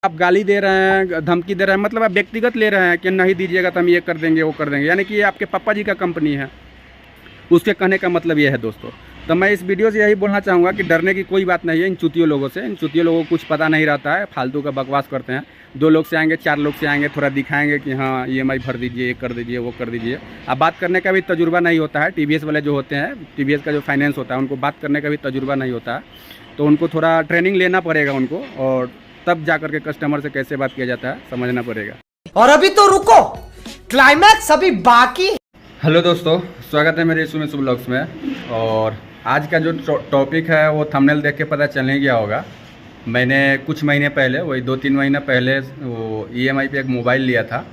आप गाली दे रहे हैं, धमकी दे रहे हैं, मतलब आप व्यक्तिगत ले रहे हैं कि नहीं दीजिएगा तो हम ये कर देंगे वो कर देंगे, यानी कि ये आपके पापा जी का कंपनी है। उसके कहने का मतलब ये है दोस्तों। तो मैं इस वीडियो से यही बोलना चाहूँगा कि डरने की कोई बात नहीं है इन चूतियों लोगों से। इन चूतियों लोगों को कुछ पता नहीं रहता है, फालतू का बकवास करते हैं। 2 लोग से आएंगे, 4 लोग से आएंगे, थोड़ा दिखाएंगे कि हाँ EMI भर दीजिए, ये कर दीजिए, वो कर दीजिए। अब बात करने का भी तजुर्बा नहीं होता है। TVS वाले जो होते हैं, TVS का जो फाइनेंस होता है, उनको बात करने का भी तजुर्बा नहीं होता है। तो उनको थोड़ा ट्रेनिंग लेना पड़ेगा उनको, और तब जा करके कस्टमर से कैसे बात किया जाता है समझना पड़ेगा। और अभी तो रुको, क्लाइमैक्स अभी बाकी। हेलो दोस्तों, स्वागत है मेरे सुमेश ब्लॉग्स में। और आज का जो टॉपिक है वो थंबनेल देख के पता चलने गया होगा। मैंने कुछ महीने पहले, वही 2-3 महीना पहले, वो EMI पे एक मोबाइल लिया था।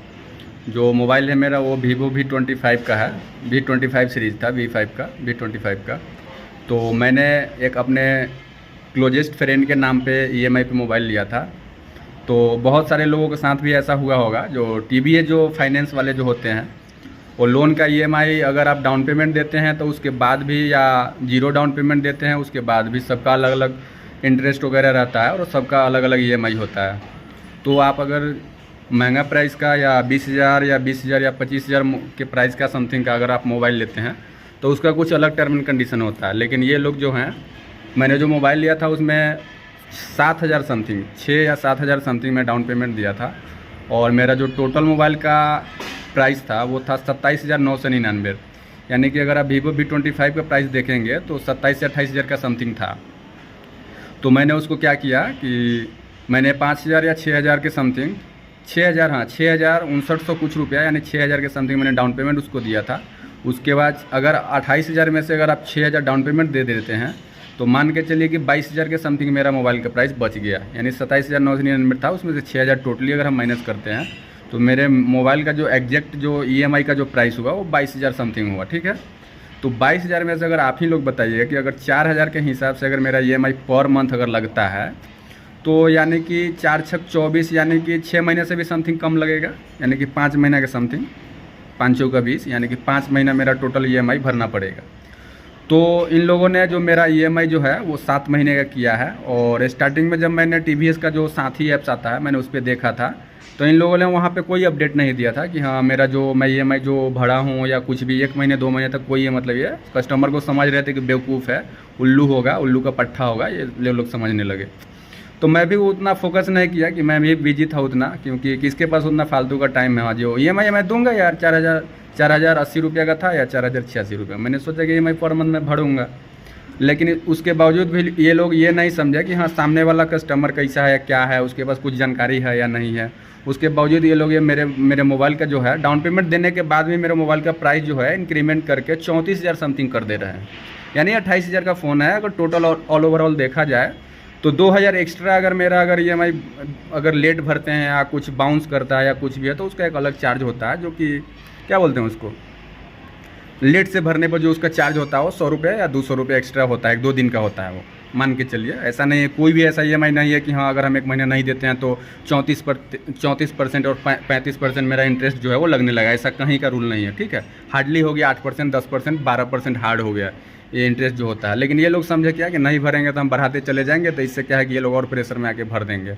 जो मोबाइल है मेरा वो Vivo V25 का है। V25 सीरीज़ था, V25 का। तो मैंने एक अपने क्लोजेस्ट फ्रेंड के नाम पे EMI पे मोबाइल लिया था। तो बहुत सारे लोगों के साथ भी ऐसा हुआ होगा। जो TVS जो फाइनेंस वाले जो होते हैं, वो लोन का EMI अगर आप डाउन पेमेंट देते हैं तो उसके बाद भी, या 0 डाउन पेमेंट देते हैं उसके बाद भी, सबका अलग अलग इंटरेस्ट वगैरह रहता है और सबका अलग अलग EMI होता है। तो आप अगर महंगा प्राइस का या 20,000 या 20,000 या 25,000 के प्राइस का समथिंग का अगर आप मोबाइल लेते हैं तो उसका कुछ अलग टर्म एंड कंडीशन होता है। लेकिन ये लोग जो हैं, मैंने जो मोबाइल लिया था उसमें 7,000 समथिंग, 6 या 7,000 समथिंग में डाउन पेमेंट दिया था। और मेरा जो टोटल मोबाइल का प्राइस था वो था 27,999। यानी कि अगर आप Vivo V25 का प्राइस देखेंगे तो 27 या 28,000 का समथिंग था। तो मैंने उसको क्या किया कि मैंने 5,000 या 6,000 के समथिंग, 6,000, हाँ 6,069 कुछ रुपया, यानी 6,000 के समथिंग मैंने डाउन पेमेंट उसको दिया था। उसके बाद अगर 28,000 में से अगर आप 6,000 डाउन पेमेंट दे देते हैं तो मान के चलिए कि 22,000 के समथिंग मेरा मोबाइल का प्राइस बच गया। यानी 27,999 था, उसमें से 6,000 टोटली अगर हम माइनस करते हैं तो मेरे मोबाइल का जो एग्जैक्ट जो EMI का जो प्राइस हुआ वो 22,000 समथिंग हुआ। ठीक है, तो 22,000 में से अगर आप ही लोग बताइए कि अगर 4,000 के हिसाब से अगर मेरा EMI पर मंथ अगर लगता है तो यानी कि 4 छक 24, यानी कि 6 महीने से भी समथिंग कम लगेगा। यानी कि 5 महीना के समथिंग, 5 चौका 20, यानी कि 5 महीना मेरा टोटल EMI भरना पड़ेगा। तो इन लोगों ने जो मेरा EMI जो है वो 7 महीने का किया है। और स्टार्टिंग में जब मैंने TVS का जो साथी ऐप्स आता है मैंने उस पर देखा था, तो इन लोगों ने वहाँ पे कोई अपडेट नहीं दिया था कि हाँ मेरा जो मैं EMI जो भरा हूँ या कुछ भी, 1 महीने 2 महीने तक कोई, ये मतलब ये कस्टमर को समझ रहे थे कि बेवकूफ़ है, उल्लू होगा, उल्लू का पट्टा होगा, ये लोग समझने लगे। तो मैं भी उतना फोकस नहीं किया कि मैं भी बिजी था उतना, क्योंकि किसके पास उतना फालतू का टाइम है। हाँ, जो EMI मैं दूंगा यार 4,080 रुपये का था या 4,086 रुपये, मैंने सोचा कि EMI पर मंथ में भरूँगा। लेकिन उसके बावजूद भी ये लोग ये नहीं समझा कि हाँ सामने वाला कस्टमर कैसा है, क्या है, उसके पास कुछ जानकारी है या नहीं है। उसके बावजूद ये लोग मेरे मोबाइल का जो है डाउन पेमेंट देने के बाद भी मेरे मोबाइल का प्राइस जो है इंक्रीमेंट करके 34,000 समथिंग कर दे रहे हैं। यानी 28,000 का फ़ोन है। अगर टोटल ऑल ओवरऑल देखा जाए तो 2,000 एक्स्ट्रा अगर मेरा अगर EMI अगर लेट भरते हैं या कुछ बाउंस करता है या कुछ भी है तो उसका एक अलग चार्ज होता है, जो कि क्या बोलते हैं उसको, लेट से भरने पर जो उसका चार्ज होता है वो 100 रुपये या 200 रुपये एक्स्ट्रा होता है। 1-2 दिन का होता है वो, मान के चलिए। ऐसा नहीं है, कोई भी ऐसा EMI नहीं है कि हाँ अगर हम 1 महीना नहीं देते हैं तो 34% और 35% मेरा इंटरेस्ट जो है वो लगने लगा। ऐसा कहीं का रूल नहीं है। ठीक है, हार्डली हो गया 8%, 10%, 12% हार्ड हो गया ये इंटरेस्ट जो होता है। लेकिन ये लोग समझे क्या कि नहीं भरेंगे तो हम बढ़ाते चले जाएंगे, तो इससे क्या है कि ये लोग और प्रेशर में आके भर देंगे।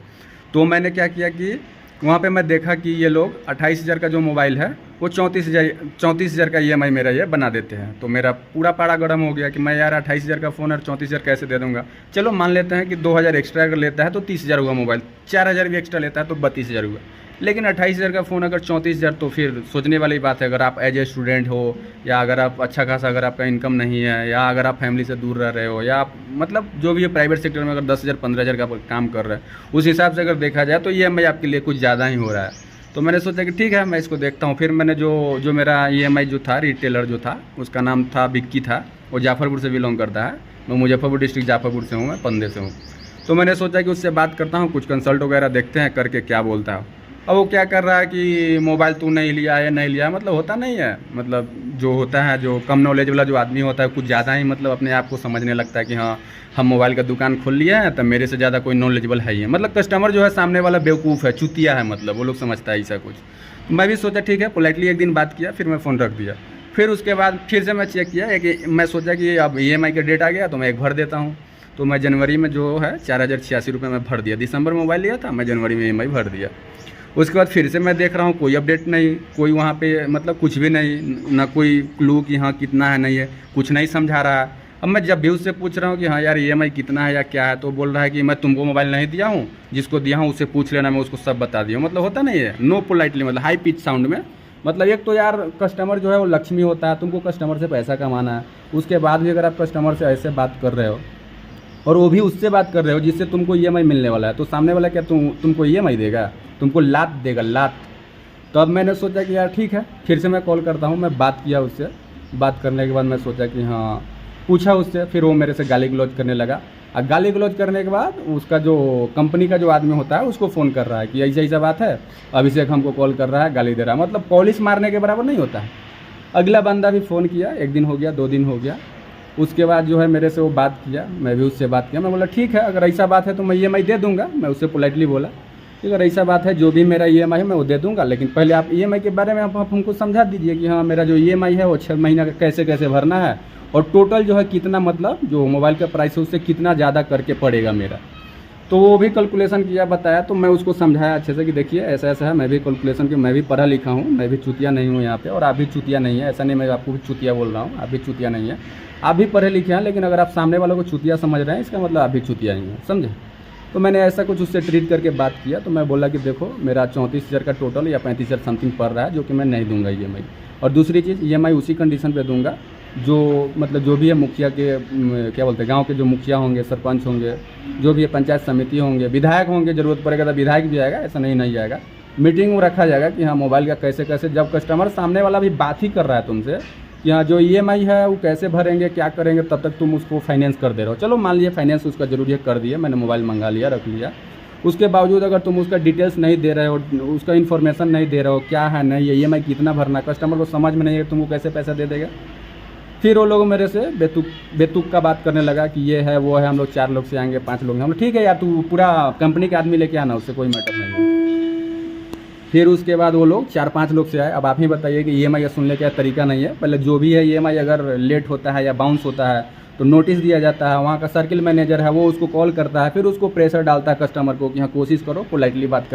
तो मैंने क्या किया कि वहाँ पे मैं देखा कि ये लोग 28,000 का जो मोबाइल है वो 34,000 का EMI मेरा ये बना देते हैं। तो मेरा पूरा पारा गर्म हो गया कि मैं यार 28,000 का फ़ोन और 34,000 कैसे दे दूँगा। चलो मान लेते हैं कि 2,000 एक्स्ट्रा अगर लेता है तो 30,000 हुआ मोबाइल, 4,000 भी एक्स्ट्रा लेता है तो 32,000 हुआ। लेकिन 28,000 का फ़ोन अगर 34,000, तो फिर सोचने वाली बात है। अगर आप एज ए स्टूडेंट हो, या अगर आप अच्छा खासा अगर आपका इनकम नहीं है, या अगर आप फैमिली से दूर रह रहे हो, या आप मतलब जो भी है प्राइवेट सेक्टर में अगर 10,000 15,000 का काम कर रहे हैं, उस हिसाब से अगर देखा जाए तो EMI आपके लिए कुछ ज़्यादा ही हो रहा है। तो मैंने सोचा कि ठीक है मैं इसको देखता हूँ। फिर मैंने जो मेरा EMI जो था, रिटेलर जो था उसका नाम था विक्की था, वो जाफरपुर से बिलोंग करता है। मैं मुजफ्फरपुर डिस्ट्रिक्ट जाफरपुर से हूँ, मैं पंदे से हूँ। तो मैंने सोचा कि उससे बात करता हूँ, कुछ कंसल्ट वगैरह देखते हैं करके क्या बोलता है। अब वो क्या कर रहा है कि मोबाइल तू नहीं लिया है, नहीं लिया है, मतलब होता नहीं है, मतलब जो होता है, जो कम नॉलेज वाला जो आदमी होता है कुछ ज़्यादा ही मतलब अपने आप को समझने लगता है कि हाँ हम मोबाइल का दुकान खोल लिया है तो मेरे से ज़्यादा कोई नॉलेजेबल है ही है। मतलब कस्टमर जो है सामने वाला बेवकूफ़ है, चुतिया है, मतलब वो लोग समझता है ऐसा कुछ। तो मैं भी सोचा ठीक है, पोलाइटली एक दिन बात किया, फिर मैं फ़ोन रख दिया। फिर उसके बाद फिर से मैं चेक किया कि मैं सोचा कि अब EMI का डेट आ गया तो मैं एक भर देता हूँ। तो मैं जनवरी में जो है 4086 में भर दिया। दिसंबर में मोबाइल लिया था, मैं जनवरी में EMI भर दिया। उसके बाद फिर से मैं देख रहा हूँ कोई अपडेट नहीं, कोई वहाँ पे मतलब कुछ भी नहीं, ना कोई क्लू कि हाँ कितना है नहीं है, कुछ नहीं समझा रहा है। अब मैं जब भी उससे पूछ रहा हूँ कि हाँ यार EMI कितना है या क्या है, तो बोल रहा है कि मैं तुमको मोबाइल नहीं दिया हूँ, जिसको दिया हूँ उससे पूछ लेना, मैं उसको सब बता दिया हूँ। मतलब होता नहीं है नो पोलाइटली, मतलब हाई पिच साउंड में। मतलब एक तो यार कस्टमर जो है वो लक्ष्मी होता है, तुमको कस्टमर से पैसा कमाना है, उसके बाद भी अगर आप कस्टमर से ऐसे बात कर रहे हो और वो भी उससे बात कर रहे हो जिससे तुमको EMI मिलने वाला है, तो सामने वाला क्या तुमको EMI देगा? तुमको लात देगा, लात। तो अब मैंने सोचा कि यार ठीक है, फिर से मैं कॉल करता हूँ। मैं बात किया उससे, बात करने के बाद मैं सोचा कि हाँ, पूछा उससे, फिर वो मेरे से गाली गलौज करने लगा। और गाली गलौज करने के बाद उसका जो कंपनी का जो आदमी होता है उसको फ़ोन कर रहा है कि ऐसा ऐसा बात है, अभिषेक हमको कॉल कर रहा है, गाली दे रहा है। मतलब पॉलिश मारने के बराबर नहीं होता है। अगला बंदा भी फ़ोन किया, 1 दिन हो गया, 2 दिन हो गया। उसके बाद जो है मेरे से वो बात किया, मैं भी उससे बात किया। मैं बोला ठीक है, अगर ऐसा बात है तो मैं EMI दे दूँगा। मैं उससे पोलाइटली बोला कि अगर ऐसा बात है, जो भी मेरा EMI है मैं वो दे दूँगा, लेकिन पहले आप EMI के बारे में आप हमको समझा दीजिए कि हाँ मेरा जो EMI है वो 6 महीना का कैसे कैसे भरना है, और टोटल जो है कितना, मतलब जो मोबाइल का प्राइस है उससे कितना ज़्यादा करके पड़ेगा मेरा। तो वो भी कैलकुलेशन किया, बताया। तो मैं उसको समझाया अच्छे से कि देखिए ऐसा ऐसा है, मैं भी कैलकुलेशन की, मैं भी पढ़ा लिखा हूँ, मैं भी चुतिया नहीं हूँ यहाँ पे, और आप भी चुतिया नहीं है। ऐसा नहीं मैं आपको भी चुतिया बोल रहा हूँ, आप भी चुतिया नहीं है, आप भी पढ़े लिखे हैं, लेकिन अगर आप सामने वालों को चुतिया समझ रहे हैं इसका मतलब आप भी चुतिया नहीं हैं, समझे। तो मैंने ऐसा कुछ उससे ट्रीट करके बात किया। तो मैं बोला कि देखो मेरा 34,000 का टोटल या 35,000 समथिंग पड़ रहा है, जो कि मैं नहीं दूंगा EMI। और दूसरी चीज़, EMI उसी कंडीशन पे दूंगा जो मतलब जो भी है मुखिया के क्या बोलते हैं, गांव के जो मुखिया होंगे, सरपंच होंगे, जो भी है पंचायत समिति होंगे, विधायक होंगे, ज़रूरत पड़ेगा तो विधायक भी आएगा, ऐसा नहीं आएगा। मीटिंग में रखा जाएगा कि हाँ मोबाइल का कैसे कैसे, जब कस्टमर सामने वाला भी बात ही कर रहा है तुमसे कि हाँ जो EMI है वो कैसे भरेंगे, क्या करेंगे, तब तक तुम उसको फाइनेंस कर दे रहे हो। चलो मान लिया फाइनेंस उसका जरूरी है, कर दिया, मैंने मोबाइल मंगा लिया, रख लिया। उसके बावजूद अगर तुम उसका डिटेल्स नहीं दे रहे हो, उसका इन्फॉर्मेशन नहीं दे रहे हो, क्या है नहीं है, EMI कितना भरना, कस्टमर को समझ में नहीं है, तुमको कैसे पैसा दे देगा। फिर वो लोग मेरे से बेतुक का बात करने लगा कि ये है वो है, हम लोग 4 लोग से आएंगे, 5 लोग हैं। हम लोग ठीक है यार, तू पूरा कंपनी के आदमी लेके आना, उससे कोई मैटर नहीं है। फिर उसके बाद वो लोग 4-5 लोग से आए। अब आप ही बताइए कि EMI का सुनने का तरीका नहीं है। पहले जो भी है EMI अगर लेट होता है या बाउंस होता है तो नोटिस दिया जाता है, वहाँ का सर्किल मैनेजर है वो उसको कॉल करता है, फिर उसको प्रेशर डालता है कस्टमर को कि हाँ कोशिश करो पोलाइटली बात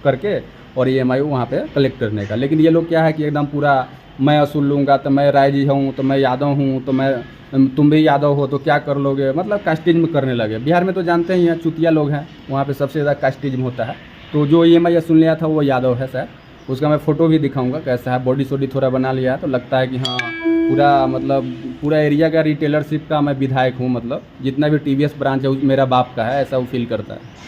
करके और EMI वहाँ पे कलेक्ट करने का। लेकिन ये लोग क्या है कि एकदम पूरा मैं असूल लूँगा, तो मैं राय जी हूँ, तो मैं यादव हूँ, तो मैं तुम भी यादव हो तो क्या कर लोगे, मतलब कास्टिज्म करने लगे। बिहार में तो जानते ही हैं चुतिया लोग हैं, वहाँ पे सबसे ज़्यादा कास्टिज्म होता है। तो जो EMI सुन लिया था वो यादव है सर, उसका मैं फ़ोटो भी दिखाऊंगा कैसा है, बॉडी सोडी थोड़ा बना लिया है, तो लगता है कि हाँ पूरा मतलब पूरा एरिया का रिटेलरशिप का मैं विधायक हूँ, मतलब जितना भी TVS ब्रांच है मेरा बाप का है, ऐसा वो फील करता है।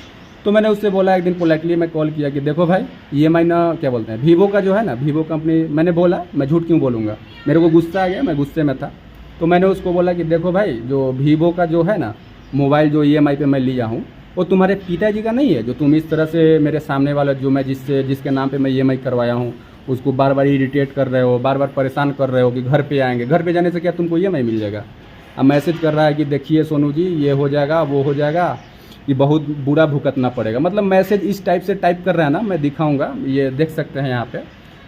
तो मैंने उससे बोला, एक दिन पोलाइटली मैं कॉल किया कि देखो भाई EMI ना क्या बोलते हैं, वीवो का जो है ना, वीवो कंपनी, मैंने बोला, मैं झूठ क्यों बोलूँगा, मेरे को गुस्सा आ गया, मैं गुस्से में था। तो मैंने उसको बोला कि देखो भाई जो वीवो का जो है ना मोबाइल जो EMI पे मैं लिया हूँ वो तुम्हारे पिताजी का नहीं है, जो तुम इस तरह से मेरे सामने वाला जो मैं जिसके नाम पे मैं EMI करवाया हूँ उसको बार बार इरिटेट कर रहे हो, बार बार परेशान कर रहे हो कि घर पे आएंगे, घर पे जाने से क्या तुमको EMI मिल जाएगा। अब मैसेज कर रहा है कि देखिए सोनू जी ये हो जाएगा वो हो जाएगा, ये बहुत बुरा भुगतना पड़ेगा। मतलब मैसेज इस टाइप से टाइप कर रहा है ना, मैं दिखाऊंगा, ये देख सकते हैं यहाँ पे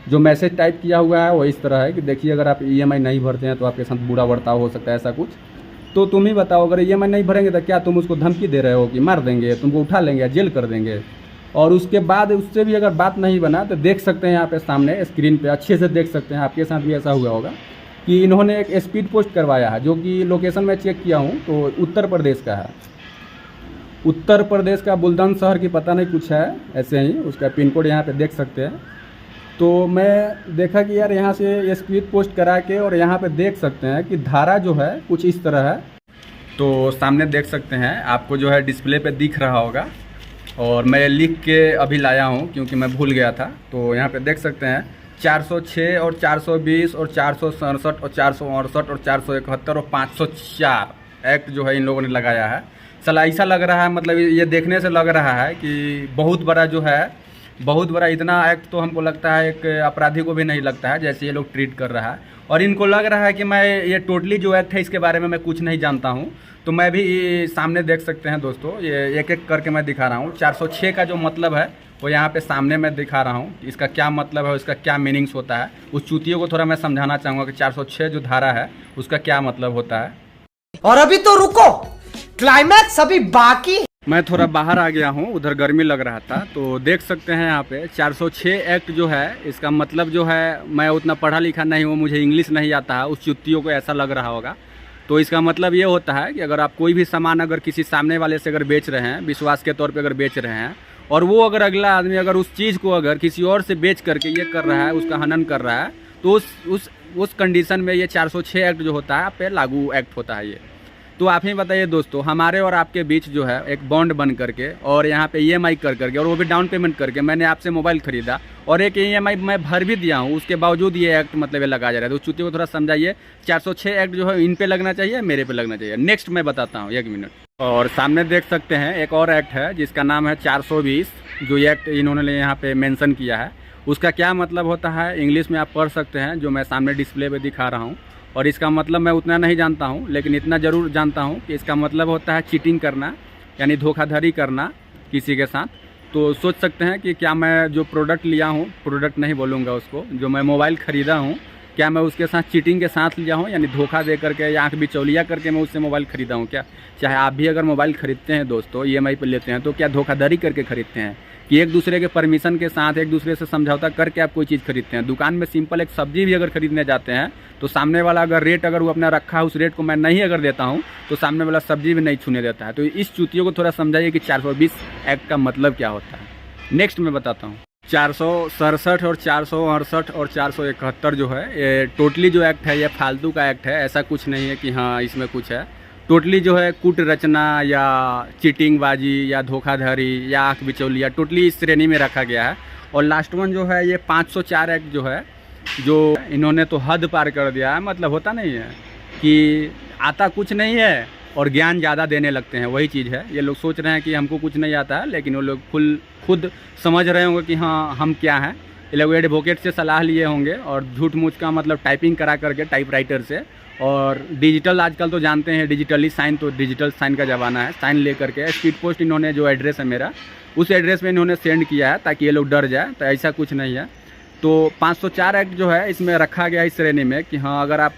जो मैसेज टाइप किया हुआ है वो इस तरह है कि देखिए अगर आप EMI नहीं भरते हैं तो आपके साथ बुरा बर्ताव हो सकता है, ऐसा कुछ। तो तुम ही बताओ, अगर EMI नहीं भरेंगे तो क्या तुम उसको धमकी दे रहे हो कि मार देंगे, तुमको उठा लेंगे, जेल कर देंगे। और उसके बाद उससे भी अगर बात नहीं बना तो देख सकते हैं यहाँ पे सामने स्क्रीन पे अच्छे से देख सकते हैं, आपके साथ भी ऐसा हुआ होगा कि इन्होंने एक स्पीड पोस्ट करवाया है, जो कि लोकेशन में चेक किया हूँ तो उत्तर प्रदेश का है, उत्तर प्रदेश का बुलंदशहर शहर की पता नहीं कुछ है ऐसे ही, उसका पिन कोड यहाँ पे देख सकते हैं। तो मैं देखा कि यार यहाँ से स्पीड पोस्ट करा के और यहाँ पे देख सकते हैं कि धारा जो है कुछ इस तरह है। तो सामने देख सकते हैं, आपको जो है डिस्प्ले पे दिख रहा होगा, और मैं लिख के अभी लाया हूँ क्योंकि मैं भूल गया था। तो यहाँ पे देख सकते हैं 406 और 420 और 467 और 468 और 471 और 504 एक्ट जो है इन लोगों ने लगाया है। चला ऐसा लग रहा है, मतलब ये देखने से लग रहा है कि बहुत बड़ा जो है, बहुत बड़ा इतना एक्ट तो हमको लगता है एक अपराधी को भी नहीं लगता है जैसे ये लोग ट्रीट कर रहा है। और इनको लग रहा है कि मैं ये टोटली जो एक्ट है इसके बारे में मैं कुछ नहीं जानता हूँ। तो मैं भी सामने देख सकते हैं दोस्तों, ये एक एक करके मैं दिखा रहा हूँ। 406 का जो मतलब है वो यहाँ पे सामने मैं दिखा रहा हूँ, इसका क्या मतलब है, इसका क्या मीनिंग्स होता है। उस चूतियों को थोड़ा मैं समझाना चाहूँगा कि 406 जो धारा है उसका क्या मतलब होता है। और अभी तो रुको, क्लाइमैक्स अभी बाकी। मैं थोड़ा बाहर आ गया हूँ, उधर गर्मी लग रहा था। तो देख सकते हैं यहाँ पे 406 एक्ट जो है, इसका मतलब जो है, मैं उतना पढ़ा लिखा नहीं हूँ, मुझे इंग्लिश नहीं आता है, उस चुत्तियों को ऐसा लग रहा होगा। तो इसका मतलब ये होता है कि अगर आप कोई भी सामान अगर किसी सामने वाले से अगर बेच रहे हैं, विश्वास के तौर पे अगर बेच रहे हैं, और वो अगर अगला आदमी अगर उस चीज़ को अगर किसी और से बेच करके ये कर रहा है, उसका हनन कर रहा है, तो उस कंडीशन में ये 406 एक्ट जो होता है आप पे लागू एक्ट होता है ये। तो आप ही बताइए दोस्तों, हमारे और आपके बीच जो है एक बॉन्ड बन करके और यहाँ पे EMI कर करके, और वो भी डाउन पेमेंट करके मैंने आपसे मोबाइल खरीदा और एक EMI मैं भर भी दिया हूँ, उसके बावजूद ये एक्ट मतलब ये लगा जा रहा है। तो चुत्ती को थोड़ा समझाइए, 406 एक्ट जो है इन पे लगना चाहिए, मेरे पे लगना चाहिए। नेक्स्ट मैं बताता हूँ, 1 मिनट। और सामने देख सकते हैं एक और एक्ट है जिसका नाम है 420, जो एक्ट इन्होंने यहाँ पे मेंशन किया है। उसका क्या मतलब होता है इंग्लिश में आप पढ़ सकते हैं, जो मैं सामने डिस्प्ले पे दिखा रहा हूँ। और इसका मतलब मैं उतना नहीं जानता हूँ, लेकिन इतना ज़रूर जानता हूँ कि इसका मतलब होता है चीटिंग करना, यानी धोखाधड़ी करना किसी के साथ। तो सोच सकते हैं कि क्या मैं जो प्रोडक्ट लिया हूँ, प्रोडक्ट नहीं बोलूँगा उसको, जो मैं मोबाइल ख़रीदा हूँ, क्या मैं उसके साथ चीटिंग के साथ लिया हूँ, यानी धोखा दे करके या आँख बिचौलिया करके मैं उससे मोबाइल ख़रीदा हूँ क्या? चाहे आप भी अगर मोबाइल ख़रीदते हैं दोस्तों, EMI पर लेते हैं, तो क्या धोखाधड़ी करके ख़रीदते हैं कि एक दूसरे के परमिशन के साथ एक दूसरे से समझौता करके आप कोई चीज़ खरीदते हैं? दुकान में सिंपल एक सब्जी भी अगर खरीदने जाते हैं तो सामने वाला अगर रेट अगर वो अपना रखा है, उस रेट को मैं नहीं अगर देता हूँ तो सामने वाला सब्जी भी नहीं छूने देता है। तो इस चुतियों को थोड़ा समझाइए कि 420 एक्ट का मतलब क्या होता है। नेक्स्ट मैं बताता हूँ। 467 और 468 और 471 जो है, ये टोटली जो एक्ट है ये फालतू का एक्ट है। ऐसा कुछ नहीं है कि हाँ इसमें कुछ है। टोटली जो है कूट रचना या चीटिंगबाजी या धोखाधड़ी या आँख बिचौलिया, टोटली इस श्रेणी में रखा गया है। और लास्ट वन जो है ये 504 एक्ट जो है, जो इन्होंने तो हद पार कर दिया है। मतलब होता नहीं है कि आता कुछ नहीं है और ज्ञान ज़्यादा देने लगते हैं, वही चीज़ है। ये लोग सोच रहे हैं कि हमको कुछ नहीं आता है, लेकिन वो लोग खुद समझ रहे होंगे कि हाँ हम क्या हैं। ये लोग एडवोकेट से सलाह लिए होंगे और झूठ मूठ का मतलब टाइपिंग करा करके टाइपराइटर से, और डिजिटल आजकल तो जानते हैं डिजिटली साइन, तो डिजिटल साइन का ज़माना है। साइन ले करके स्पीड पोस्ट इन्होंने जो एड्रेस है मेरा, उस एड्रेस पे इन्होंने सेंड किया है ताकि ये लोग डर जाए। तो ऐसा कुछ नहीं है। तो 504 एक्ट जो है इसमें रखा गया इस श्रेणी में कि हाँ अगर आप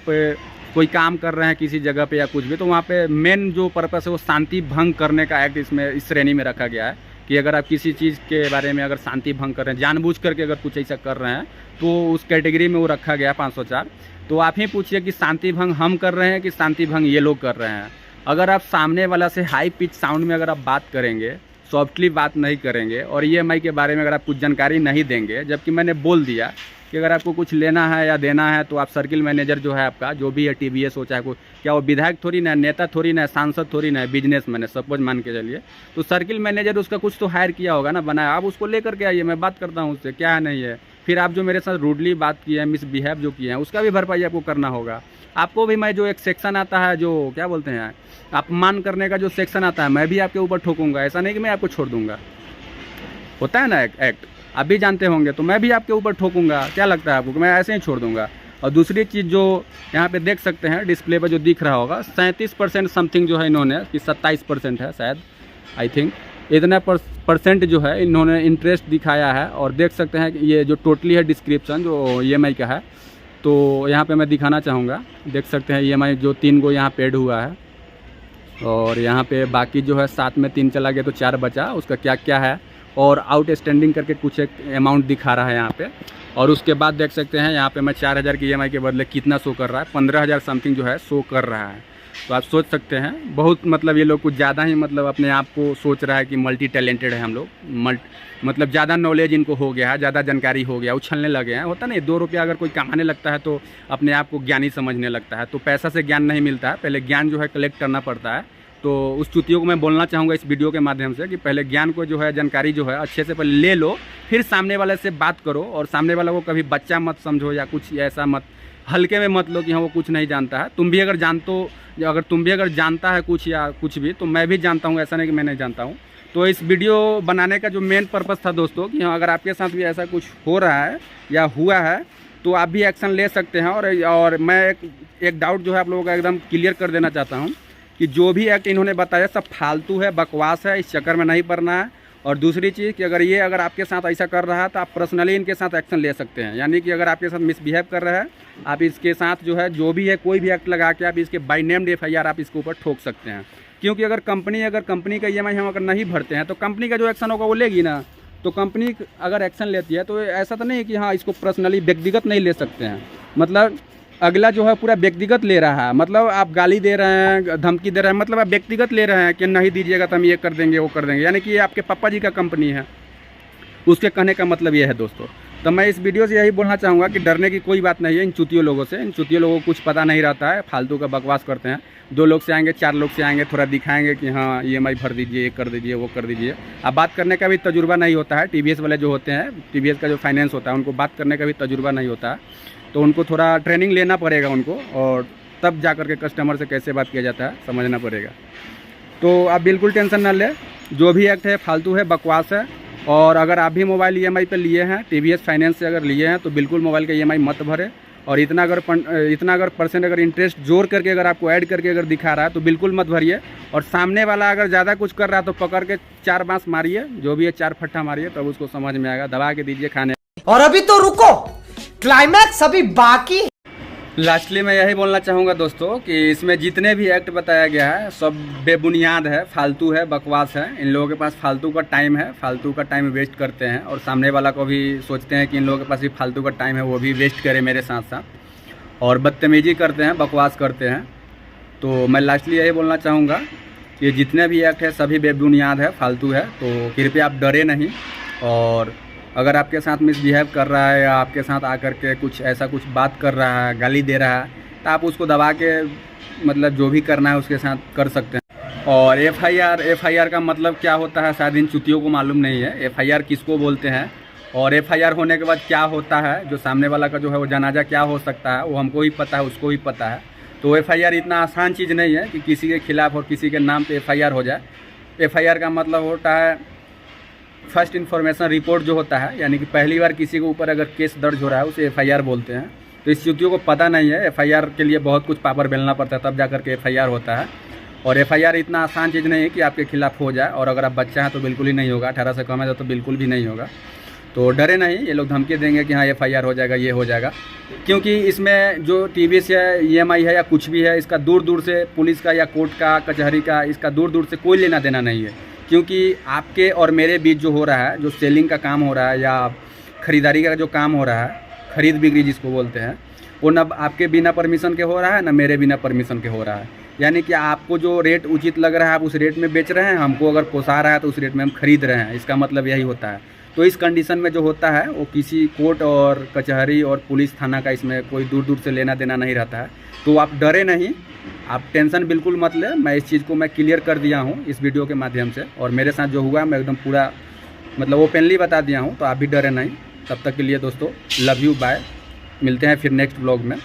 कोई काम कर रहे हैं किसी जगह पे या कुछ भी, तो वहाँ पे मेन जो पर्पस है वो शांति भंग करने का एक्ट इसमें इस श्रेणी में रखा गया है कि अगर आप किसी चीज़ के बारे में अगर शांति भंग कर रहे हैं, जानबूझ करके अगर कुछ ऐसा कर रहे हैं, तो उस कैटेगरी में वो रखा गया 504। तो आप ही पूछिए कि शांति भंग हम कर रहे हैं कि शांति भंग ये लोग कर रहे हैं। अगर आप सामने वाला से हाई पिच साउंड में अगर आप बात करेंगे, सॉफ्टली बात नहीं करेंगे, और EMI के बारे में अगर आप कुछ जानकारी नहीं देंगे, जबकि मैंने बोल दिया कि अगर आपको कुछ लेना है या देना है तो आप सर्किल मैनेजर जो है आपका, जो भी है TVS हो, चाहे कोई, क्या वो विधायक थोड़ी ना, नेता थोड़ी ना, सांसद थोड़ी ना, बिजनेसमैन है, सपोज मान के चलिए, तो सर्किल मैनेजर उसका कुछ तो हायर किया होगा ना, बनाया। आप उसको लेकर के आइए, मैं बात करता हूँ उससे, क्या है नहीं है। फिर आप जो मेरे साथ रूडली बात किए हैं, मिसबिहेव जो किए हैं, उसका भी भरपाई आपको करना होगा। आपको भी मैं जो एक सेक्शन आता है, जो क्या बोलते हैं अपमान करने का जो सेक्शन आता है, मैं भी आपके ऊपर ठोकूंगा। ऐसा नहीं कि मैं आपको छोड़ दूंगा, होता है ना एक्ट, आप भी जानते होंगे। तो मैं भी आपके ऊपर ठोकूंगा, क्या लगता है आपको कि मैं ऐसे ही छोड़ दूंगा? और दूसरी चीज़ जो यहाँ पे देख सकते हैं डिस्प्ले पर जो दिख रहा होगा, 37% समथिंग जो है इन्होंने, कि 27% है शायद, आई थिंक इतना परसेंट जो है इन्होंने इंटरेस्ट दिखाया है। और देख सकते हैं कि ये जो टोटली है डिस्क्रिप्शन जो EMI का है, तो यहाँ पे मैं दिखाना चाहूँगा। देख सकते हैं EMI जो 3 गो यहाँ पेड हुआ है, और यहाँ पे बाकी जो है 7 में 3 चला गया तो 4 बचा, उसका क्या क्या है, और आउटस्टैंडिंग करके कुछ एक अमाउंट दिखा रहा है यहाँ पे। और उसके बाद देख सकते हैं यहाँ पे मैं 4000 की EMI के बदले कितना शो कर रहा है, 15000 समथिंग जो है शो कर रहा है। तो आप सोच सकते हैं बहुत, मतलब ये लोग कुछ ज़्यादा ही मतलब अपने आप को सोच रहा है कि मल्टी टैलेंटेड है हम लोग, मतलब ज़्यादा नॉलेज इनको हो गया है, ज़्यादा जानकारी हो गया, उछलने लगे हैं। होता नहीं, 2 रुपया अगर कोई कमाने लगता है तो अपने आप को ज्ञानी समझने लगता है। तो पैसा से ज्ञान नहीं मिलता है, पहले ज्ञान जो है कलेक्ट करना पड़ता है। तो उस चुतियों को मैं बोलना चाहूँगा इस वीडियो के माध्यम से कि पहले ज्ञान को जो है, जानकारी जो है अच्छे से पहले ले लो, फिर सामने वाले से बात करो। और सामने वाले को कभी बच्चा मत समझो या कुछ ऐसा मत, हल्के में मत लो कि हाँ वो कुछ नहीं जानता है। तुम भी अगर जानता है कुछ या कुछ भी, तो मैं भी जानता हूँ, ऐसा नहीं कि मैं नहीं जानता हूँ। तो इस वीडियो बनाने का जो मेन पर्पस था दोस्तों कि हाँ अगर आपके साथ भी ऐसा कुछ हो रहा है या हुआ है तो आप भी एक्शन ले सकते हैं। और मैं एक डाउट जो है आप लोगों का एकदम क्लियर कर देना चाहता हूँ कि जो भी एक्ट इन्होंने बताया सब फालतू है, बकवास है, इस चक्कर में नहीं पड़ना है। और दूसरी चीज़ कि अगर आपके साथ ऐसा कर रहा है तो आप पर्सनली इनके साथ एक्शन ले सकते हैं। यानी कि अगर आपके साथ मिसबिहेव कर रहा है, आप इसके साथ जो है जो भी है कोई भी एक्ट लगा के आप इसके बाय नेम्ड FIR आप इसके ऊपर ठोक सकते हैं। क्योंकि अगर कंपनी का EMI हम अगर नहीं भरते हैं तो कंपनी का जो एक्शन होगा वो लेगी ना। तो कंपनी अगर एक्शन लेती है तो ऐसा तो नहीं है कि हाँ इसको पर्सनली व्यक्तिगत नहीं ले सकते हैं। मतलब अगला जो है पूरा व्यक्तिगत ले रहा है, मतलब आप गाली दे रहे हैं, धमकी दे रहे हैं, मतलब आप व्यक्तिगत ले रहे हैं कि नहीं दीजिएगा तो हम ये कर देंगे वो कर देंगे, यानी कि ये आपके पापा जी का कंपनी है। उसके कहने का मतलब ये है दोस्तों। तो मैं इस वीडियो से यही बोलना चाहूँगा कि डरने की कोई बात नहीं है इन चुतियों लोगों से। इन चुतियों लोगों को कुछ पता नहीं रहता है, फालतू का बकवास करते हैं। 2 लोग से आएंगे, 4 लोग से आएंगे, थोड़ा दिखाएंगे कि हाँ EMI भर दीजिए, ये कर दीजिए, वो कर दीजिए। अब बात करने का भी तजुर्बा नहीं होता है। TVS वाले जो होते हैं, TVS का जो फाइनेंस होता है, उनको बात करने का भी तजुर्बा नहीं होता है। तो उनको थोड़ा ट्रेनिंग लेना पड़ेगा उनको, और तब जा कर के कस्टमर से कैसे बात किया जाता है समझना पड़ेगा। तो आप बिल्कुल टेंशन ना लें, जो भी एक्ट है फालतू है, बकवास है। और अगर आप भी मोबाइल EMI पे लिए हैं, TVS फाइनेंस से अगर लिए हैं, तो बिल्कुल मोबाइल का EMI मत भरें। और इतना अगर परसेंट अगर इंटरेस्ट जोड़ करके अगर आपको ऐड करके अगर दिखा रहा है तो बिल्कुल मत भरिए। और सामने वाला अगर ज़्यादा कुछ कर रहा है तो पकड़ के 4 बांस मारिए, जो भी है 4 फट्टा मारिए, तब उसको समझ में आएगा। दबा के दीजिए खाने। और अभी तो रुको, क्लाइमैक्स अभी बाकी। लास्टली मैं यही बोलना चाहूँगा दोस्तों कि इसमें जितने भी एक्ट बताया गया है सब बेबुनियाद है, फालतू है, बकवास है। इन लोगों के पास फालतू का टाइम है, फालतू का टाइम वेस्ट करते हैं, और सामने वाला को भी सोचते हैं कि इन लोगों के पास भी फालतू का टाइम है, वो भी वेस्ट करे मेरे साथ साथ, और बदतमीजी करते हैं, बकवास करते हैं। तो मैं लास्टली यही बोलना चाहूँगा कि जितने भी एक्ट है सभी बेबुनियाद है, फालतू है। तो कृपया आप डरे नहीं। और अगर आपके साथ मिसबिहेव कर रहा है या आपके साथ आकर के कुछ ऐसा कुछ बात कर रहा है, गाली दे रहा है, तो आप उसको दबा के मतलब जो भी करना है उसके साथ कर सकते हैं। और FIR का मतलब क्या होता है शायद इन चुतियों को मालूम नहीं है। FIR किसको बोलते हैं और FIR होने के बाद क्या होता है, जो सामने वाला का जो है वो जनाजा क्या हो सकता है, वो हमको ही पता है, उसको ही पता है। तो FIR इतना आसान चीज़ नहीं है कि किसी के खिलाफ़ और किसी के नाम पे FIR हो जाए। FIR का मतलब होता है फर्स्ट इन्फॉर्मेशन रिपोर्ट जो होता है, यानी कि पहली बार किसी के ऊपर अगर केस दर्ज हो रहा है उसे FIR बोलते हैं। तो इस चुतियों को पता नहीं है, FIR के लिए बहुत कुछ पापड़ बेलना पड़ता है तब जा कर के FIR होता है। और FIR इतना आसान चीज़ नहीं है कि आपके खिलाफ़ हो जाए। और अगर आप बच्चा हैं तो बिल्कुल ही नहीं होगा, 18 से कम है तो बिल्कुल भी नहीं होगा। तो डरे नहीं, ये लोग धमकी देंगे कि हाँ FIR हो जाएगा, ये हो जाएगा, क्योंकि इसमें जो TVS है, EMI है या कुछ भी है, इसका दूर दूर से पुलिस का या कोर्ट का, कचहरी का, इसका दूर दूर से कोई लेना देना नहीं है। क्योंकि आपके और मेरे बीच जो हो रहा है, जो सेलिंग का काम हो रहा है या ख़रीदारी का जो काम हो रहा है, खरीद बिक्री जिसको बोलते हैं, वो न आपके बिना परमिशन के हो रहा है, न मेरे बिना परमिशन के हो रहा है। यानी कि आपको जो रेट उचित लग रहा है आप उस रेट में बेच रहे हैं, हमको अगर पोसा रहा है तो उस रेट में हम खरीद रहे हैं। इसका मतलब यही होता है। तो इस कंडीशन में जो होता है वो किसी कोर्ट और कचहरी और पुलिस थाना का इसमें कोई दूर दूर से लेना देना नहीं रहता है। तो आप डरे नहीं, आप टेंशन बिल्कुल मत लें। मैं इस चीज़ को मैं क्लियर कर दिया हूँ इस वीडियो के माध्यम से, और मेरे साथ जो हुआ मैं एकदम पूरा मतलब ओपनली बता दिया हूँ। तो आप भी डरे नहीं। तब तक के लिए दोस्तों लव यू, बाय। मिलते हैं फिर नेक्स्ट व्लॉग में।